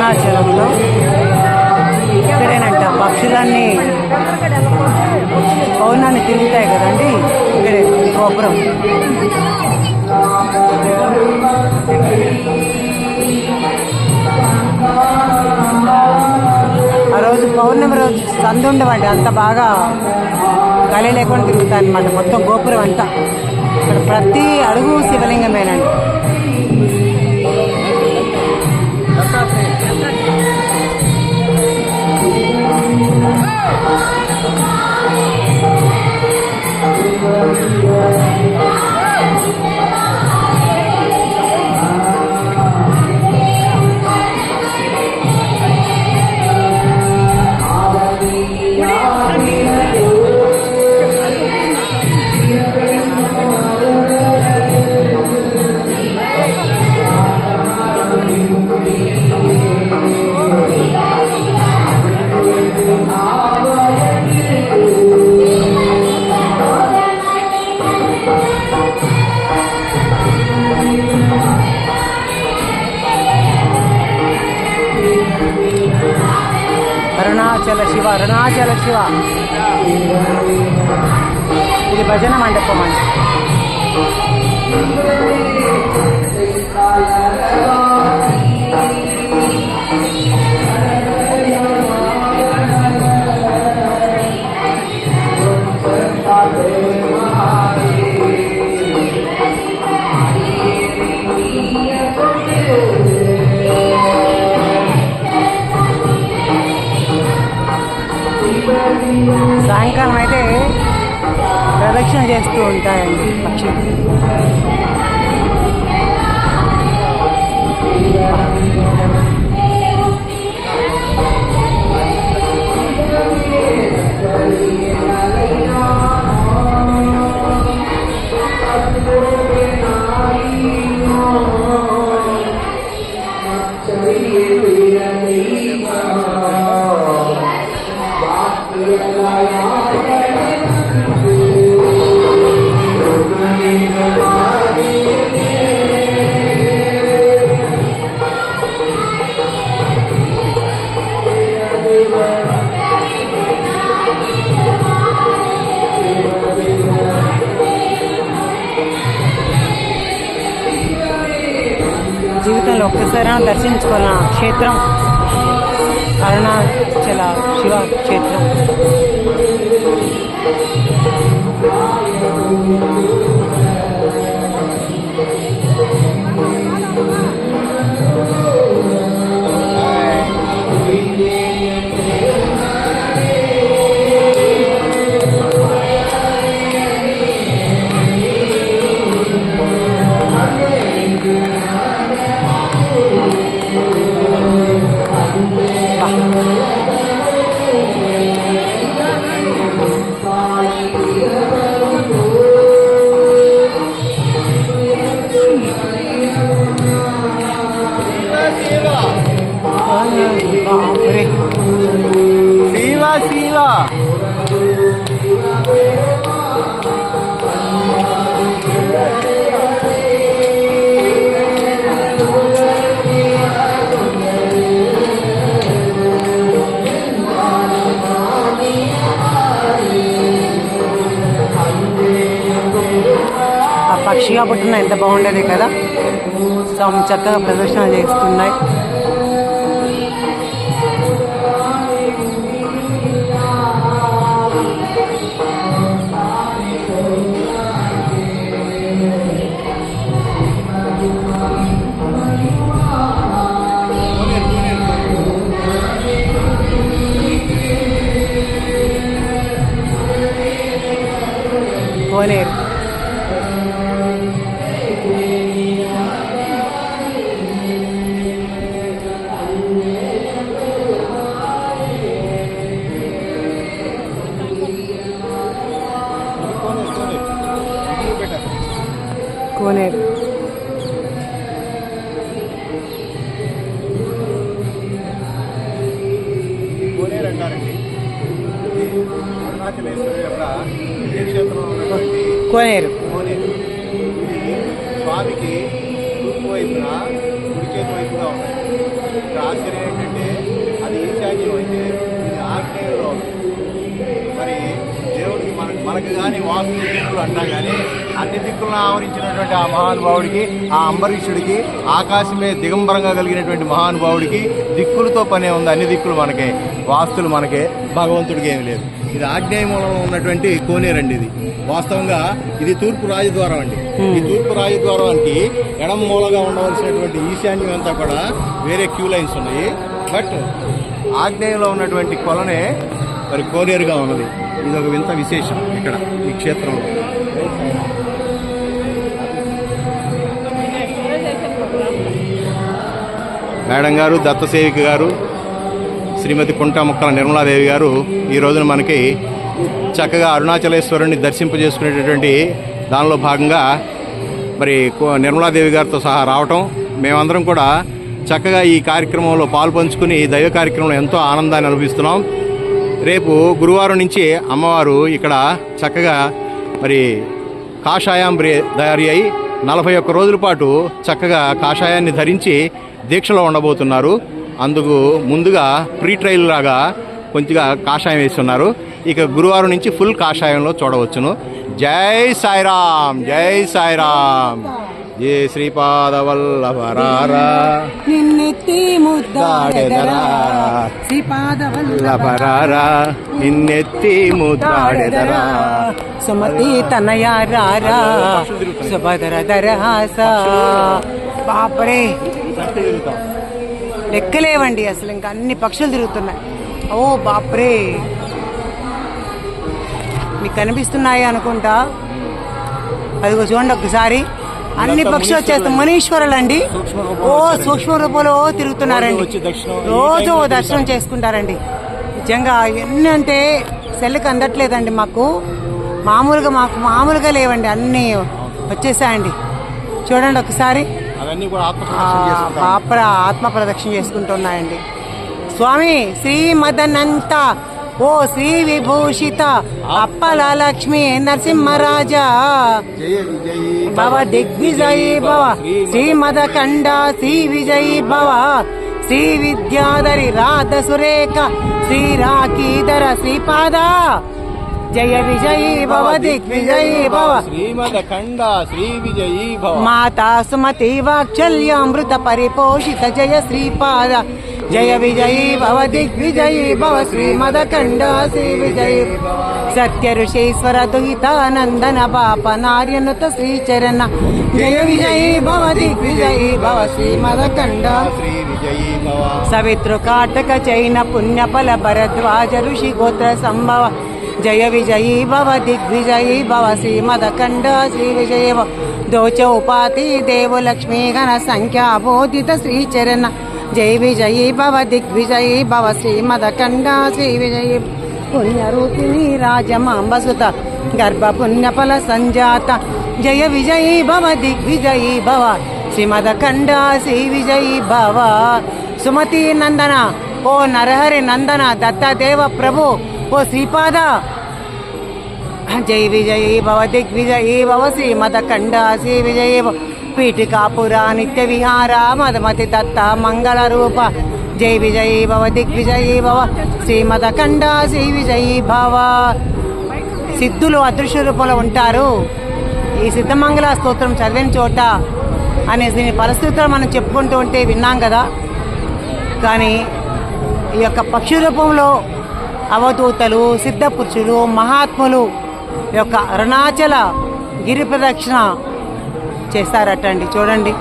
అరుణాచలంలో ఇక్కడేనంట పక్షులన్నీ పౌర్ణాన్ని తిరుగుతాయి కదండి. ఇక్కడే గోపురం. ఆ రోజు పౌర్ణమి రోజు సందు ఉండవండి, అంత బాగా గాలి లేకుండా తిరుగుతాయి అన్నమాట మొత్తం గోపురం అంతా. ఇక్కడ ప్రతి అడుగు శివలింగమేనండి. అరుణాచల శివ, అరుణాచల శివ. ఇది భజన మండపం అండి. సాయంకాలం అయితే ప్రదక్షిణ చేస్తూ ఉంటాయండి పక్షులు. జీవితంలో ఒక్కసారైనా దర్శించుకున్న క్షేత్రం అరుణాచల శివ క్షేత్రం. శివ శివ ఆ పక్షిగా పుట్టిన ఎంత బాగుండేది కదా. చక్కగా ప్రదర్శన చేస్తున్నాయి. కోనేరు కోనేరు కోనేరు అంటారండి. అరుణాచలేశ్వరుడు యొక్క క్షేత్రంలో ఉన్నటువంటి కోనేరు. కోనేరు ఇది స్వామికి తూర్పు వైపున కుడి చేతి వైపుగా ఉన్నాయి. ఇక్కడ ఆశ్చర్యం ఏంటంటే అది ఈశాన్యం అయితే ఇది ఆగ్నేయంలో ఉంది. మరి దేవుడికి మనకు కానీ వాస్తు దిక్కులు అంటాం కానీ అన్ని దిక్కులను ఆవరించినటువంటి ఆ మహానుభావుడికి, ఆ అంబరీషుడికి, ఆకాశమే దిగంబరంగా కలిగినటువంటి మహానుభావుడికి దిక్కులతో పనే ఉంది. అన్ని దిక్కులు మనకే, వాస్తులు మనకే, భగవంతుడికి ఏమి లేదు. ఇది ఆగ్నేయ మూలంలో ఉన్నటువంటి కోనేరండి. ఇది వాస్తవంగా ఇది తూర్పు రాజద్వారం అండి. ఈ తూర్పు రాజద్వారానికి ఎడమ మూలగా ఉండవలసినటువంటి ఈశాన్యం అంతా కూడా వేరే క్యూ లైన్స్ ఉన్నాయి. బట్ ఆగ్నేయంలో ఉన్నటువంటి కొలనే మరి కోనేరుగా ఉన్నది. ఇది ఒక వింత విశేషం ఇక్కడ ఈ క్షేత్రంలో. మేడం గారు, దత్తసేవిక గారు, శ్రీమతి కుంట ముక్కల నిర్మలాదేవి గారు ఈ రోజున మనకి చక్కగా అరుణాచలేశ్వరుని దర్శింపజేసుకునేటటువంటి దానిలో భాగంగా మరి నిర్మలాదేవి గారితో సహా రావటం, మేమందరం కూడా చక్కగా ఈ కార్యక్రమంలో పాల్పంచుకుని దైవ కార్యక్రమంలో ఎంతో ఆనందాన్ని అనుభవిస్తున్నాం. రేపు గురువారం నుంచి అమ్మవారు ఇక్కడ చక్కగా మరి కాషాయాంబ్రి తయారీ అయి 41 రోజుల పాటు చక్కగా కాషాయాన్ని ధరించి దీక్షలో ఉండబోతున్నారు. అందుకు ముందుగా ప్రీ ట్రయల్ లాగా కొంచెంగా కాషాయం వేస్తున్నారు. ఇక గురువారం నుంచి ఫుల్ కాషాయంలో చూడవచ్చును. జై సాయిరామ్, జై సాయిరామ్, జై శ్రీపాదవల్లభరారా నిన్నెత్తి ముద్దాడెదరా, శ్రీపాదవల్లభరారా నిన్నెత్తి ముద్దాడెదరా, సుమతి తనయారారా, సుభద్ర దరహాస. బాపరే, లెక్కలేవండి అసలు. ఇంకా అన్ని పక్షులు తిరుగుతున్నాయి. ఓ బాప్రే, మీకు కనిపిస్తున్నాయి అనుకుంటా. అదిగో చూడండి ఒకసారి, అన్ని పక్షులు వచ్చేస్తాయి. మునీశ్వరులు అండి. ఓ సూక్ష్మ రూపంలో తిరుగుతున్నారండి. రోజు దర్శనం చేసుకుంటారండి. నిజంగా ఎన్ని అంటే సెల్కి అందట్లేదండి మాకు. మామూలుగా లేవండి, అన్నీ వచ్చేసాయండి. చూడండి ఒకసారి. పాపర ఆత్మ ప్రదక్షిణ చేసుకుంటున్నాయండి. స్వామి శ్రీ మదనంత, ఓ శ్రీ విభూషిత అప్పల లక్ష్మీ నరసింహరాజా భవ దిగ్విజయీ భవ, శ్రీ మదకండ శ్రీ విజయీ భవ, శ్రీ విద్యాధరి రాధ సురేఖ శ్రీ రాకీధర శ్రీపాద జయ విజయీ భవ, దిగ్విజయీ భవ, శ్రీమదఖండ శ్రీ విజయీ భవ, మాతా సుమతి వాత్సల్యామృత పరిపోషిత జయ శ్రీపాద జయ విజయీ భవ, దిగ్విజయీ భవ, శ్రీమదఖండ శ్రీ విజయీ సత్య ఋషీశ్వర దుహితానందన పాప నార్యనుత శ్రీచరణ జయ విజయీ భవ, దిగ్విజయీ భవ, శ్రీమదఖండ శ్రీ విజయీ భవ, సవితృ కాటక చైన పుణ్యఫల భరద్వాజ ఋషి గోత్ర సంభవ జయ విజయీ భవ, దిగ్విజయీ భవ, శ్రీమదఖండ శ్రీ విజయీ భవ, దోచౌపాతి దేవు లక్ష్మీ గణ సంఖ్యా బోధిత శ్రీచరణ జయ విజయీ భవ, దిగ్విజయీ భవ, శ్రీమదఖండ శ్రీ విజయీ పుణ్యరూపిణి రాజమాంబసుత గర్భ పుణ్యఫల సంజాత జయ విజయీ భవ, దిగ్విజయీ భవ, శ్రీమదఖండ శ్రీ విజయీ భవ, సుమతి నందన, ఓ నరహరి నందన దత్తదేవ ప్రభు, ఓ శ్రీపాద జై విజయీ భవ, దిగ్విజయీ భవ, శ్రీమదఖండ శ్రీ విజయీ భవ, పీఠికాపుర నిత్య విహార మదమతి దత్త మంగళ రూప జై విజయీ భవ, దిగ్విజయీ భవ, శ్రీమదఖండ శ్రీ విజయీ భవ. సిద్ధులు అదృశ్య రూపంలో ఉంటారు. ఈ సిద్ధమంగళ స్తోత్రం చదివిన చోట అనే దీని పరిస్థితులు మనం చెప్పుకుంటూ ఉంటే విన్నాం కదా. కానీ ఈ యొక్క పక్షి రూపంలో అవధూతలు, సిద్ధపురుషులు, మహాత్ములు యొక్క అరుణాచల గిరి ప్రదక్షిణ చేస్తారటండి. చూడండి.